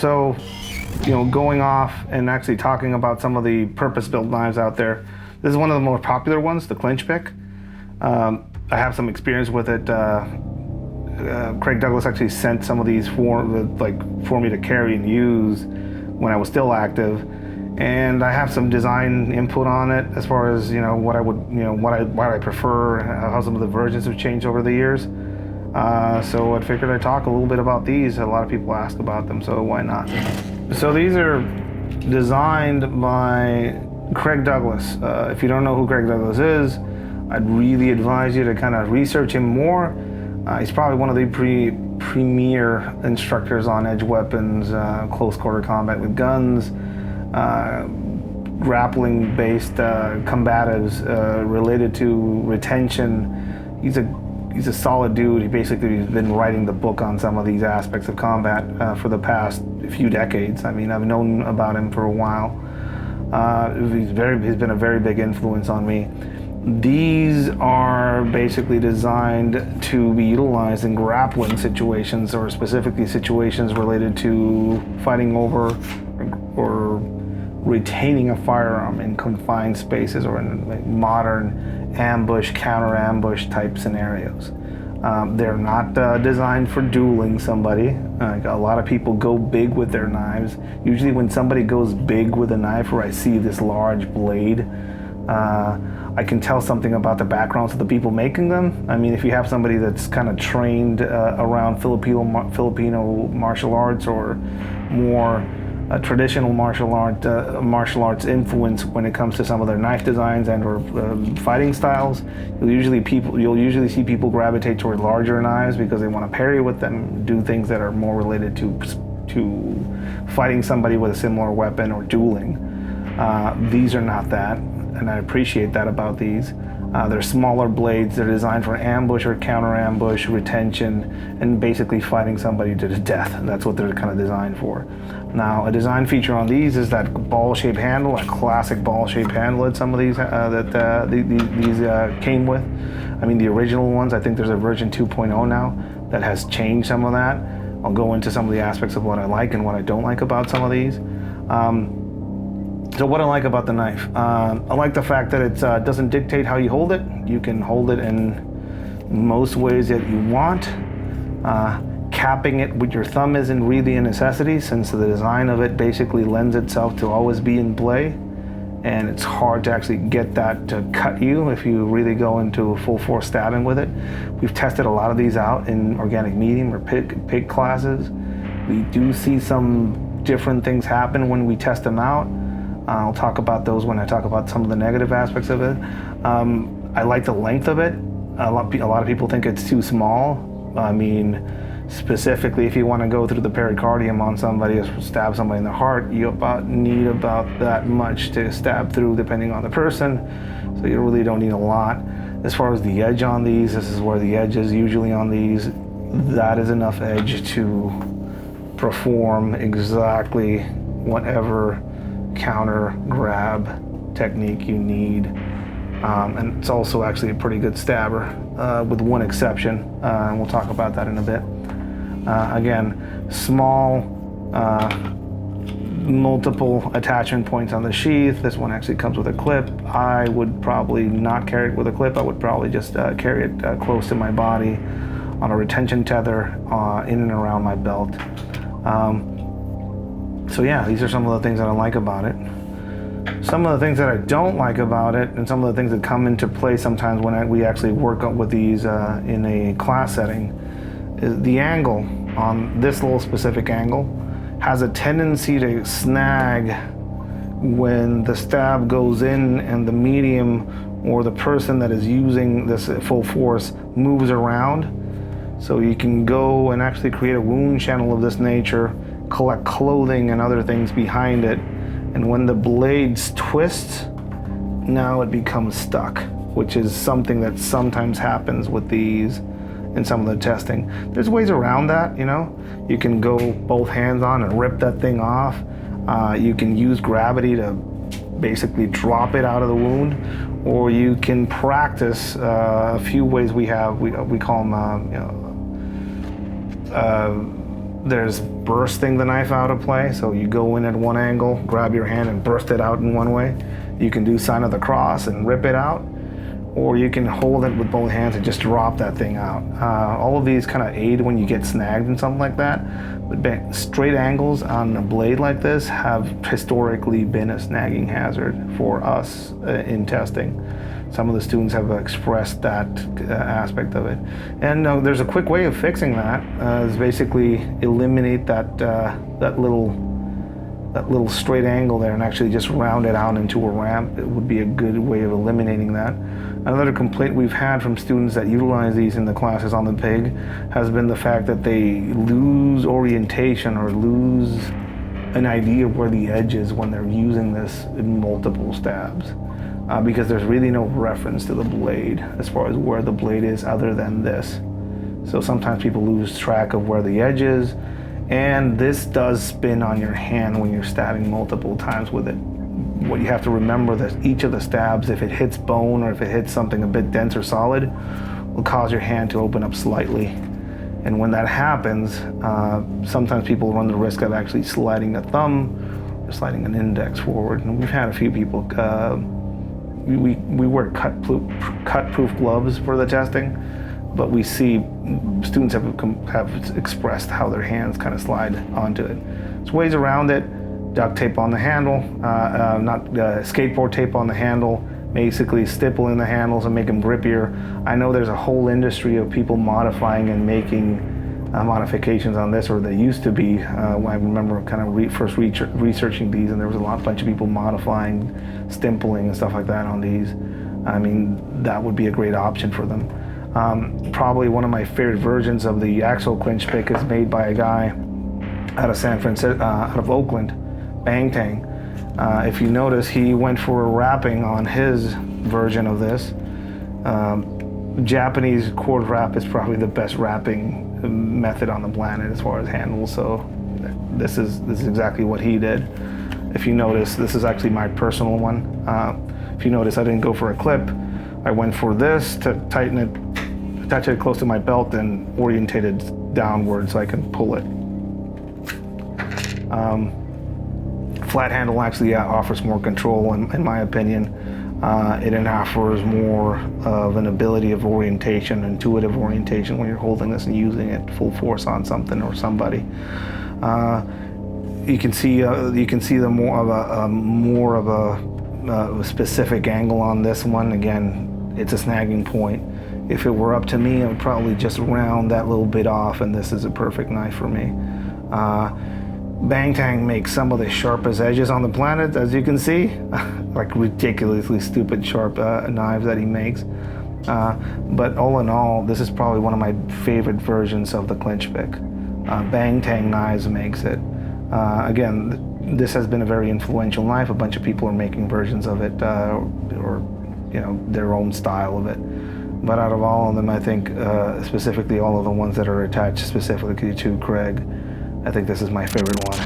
So, going off and actually talking about some of the purpose-built knives out there, this is one of the more popular ones, the Clinch pick. I have some experience with it. Craig Douglas actually sent some of these for me to carry and use when I was still active, and I have some design input on it as far as what I prefer, how some of the versions have changed over the years. So I figured I'd talk a little bit about these. A lot of people ask about them, so why not? So these are designed by Craig Douglas. If you don't know who Craig Douglas is, I'd really advise you to kind of research him more. He's probably one of the premier instructors on edge weapons, close quarter combat with guns, grappling-based combatives related to retention. He's a solid dude. He basically has been writing the book on some of these aspects of combat for the past few decades. I mean, I've known about him for a while. He's been a very big influence on me. These are basically designed to be utilized in grappling situations, or specifically situations related to fighting over or retaining a firearm in confined spaces or in modern ambush, counter-ambush type scenarios. They're not designed for dueling somebody. A lot of people go big with their knives. Usually when somebody goes big with a knife, or I see this large blade, I can tell something about the backgrounds of the people making them. I mean, if you have somebody that's kind of trained around Filipino martial arts, or more traditional martial arts influence when it comes to some of their knife designs and or fighting styles, you'll usually see people gravitate toward larger knives because they want to parry with them, do things that are more related to fighting somebody with a similar weapon or dueling. These are not that, and I appreciate that about these. They're smaller blades. They're designed for ambush or counter-ambush, retention, and basically fighting somebody to the death. That's what they're kind of designed for. Now, a design feature on these is that ball-shaped handle, a classic ball-shaped handle that some of these came with. I mean, the original ones, I think there's a version 2.0 now that has changed some of that. I'll go into some of the aspects of what I like and what I don't like about some of these. So what I like about the knife, I like the fact that it doesn't dictate how you hold it. You can hold it in most ways that you want. Capping it with your thumb isn't really a necessity, since the design of it basically lends itself to always be in play, and it's hard to actually get that to cut you if you really go into full force stabbing with it. We've tested a lot of these out in organic medium or pig classes. We do see some different things happen when we test them out. I'll talk about those when I talk about some of the negative aspects of it. I like the length of it. A lot of people think it's too small. I mean, specifically if you want to go through the pericardium on somebody or stab somebody in the heart, you need about that much to stab through, depending on the person. So you really don't need a lot. As far as the edge on these, this is where the edge is usually on these. That is enough edge to perform exactly whatever counter grab technique you need, and it's also actually a pretty good stabber, with one exception, and we'll talk about that in a bit. Again, small, multiple attachment points on the sheath. This one actually comes with a clip. I would probably not carry it with a clip. I would probably just carry it close to my body on a retention tether in and around my belt. So yeah, these are some of the things that I like about it. Some of the things that I don't like about it, and some of the things that come into play sometimes when we actually work with these in a class setting, is the angle on this little specific angle has a tendency to snag when the stab goes in and the medium or the person that is using this at full force moves around. So you can go and actually create a wound channel of this nature, collect clothing and other things behind it, and when the blades twist, now it becomes stuck, which is something that sometimes happens with these in some of the testing. There's ways around that, You can go both hands on and rip that thing off. You can use gravity to basically drop it out of the wound, or you can practice a few ways we have. We call them There's bursting the knife out of play, so you go in at one angle, grab your hand and burst it out in one way. You can do sign of the cross and rip it out, or you can hold it with both hands and just drop that thing out. All of these kind of aid when you get snagged and something like that, but straight angles on a blade like this have historically been a snagging hazard for us in testing. Some of the students have expressed that aspect of it. And there's a quick way of fixing that, is basically eliminate that little straight angle there and actually just round it out into a ramp. It would be a good way of eliminating that. Another complaint we've had from students that utilize these in the classes on the pig has been the fact that they lose orientation or lose an idea of where the edge is when they're using this in multiple stabs. Because there's really no reference to the blade as far as where the blade is other than this. So sometimes people lose track of where the edge is, and this does spin on your hand when you're stabbing multiple times with it. What you have to remember that each of the stabs, if it hits bone or if it hits something a bit dense or solid, will cause your hand to open up slightly. And when that happens, sometimes people run the risk of actually sliding a thumb or sliding an index forward. And we've had a few people we wear cut-proof gloves for the testing, but we see students have expressed how their hands kind of slide onto it. There's ways around it. Duct tape on the handle, skateboard tape on the handle, basically stippling the handles and make them grippier. I know there's a whole industry of people modifying and making modifications on this, or they used to be. I remember kind of first researching these, and there was a bunch of people modifying, stimpling and stuff like that on these. I mean, that would be a great option for them. Probably one of my favorite versions of the axle clinch pick is made by a guy out of San Francisco, out of Oakland, Bang Tang. If you notice, he went for a wrapping on his version of this. Japanese cord wrap is probably the best wrapping method on the planet as far as handles, so this is exactly what he did. If you notice, this is actually my personal one. If you notice, I didn't go for a clip. I went for this to tighten it, attach it close to my belt and orientate it downward so I can pull it. Flat handle actually offers more control in my opinion. It offers more of an ability of orientation, intuitive orientation when you're holding this and using it full force on something or somebody. You can see the more of a specific angle on this one. Again, it's a snagging point. If it were up to me, I would probably just round that little bit off, and this is a perfect knife for me. Bang Tang makes some of the sharpest edges on the planet, as you can see. Like ridiculously stupid sharp knives that he makes. But all in all, this is probably one of my favorite versions of the clinch pick. Bang Tang Knives makes it. Again, this has been a very influential knife. A bunch of people are making versions of it, or their own style of it. But out of all of them, I think specifically all of the ones that are attached specifically to Craig, I think this is my favorite one.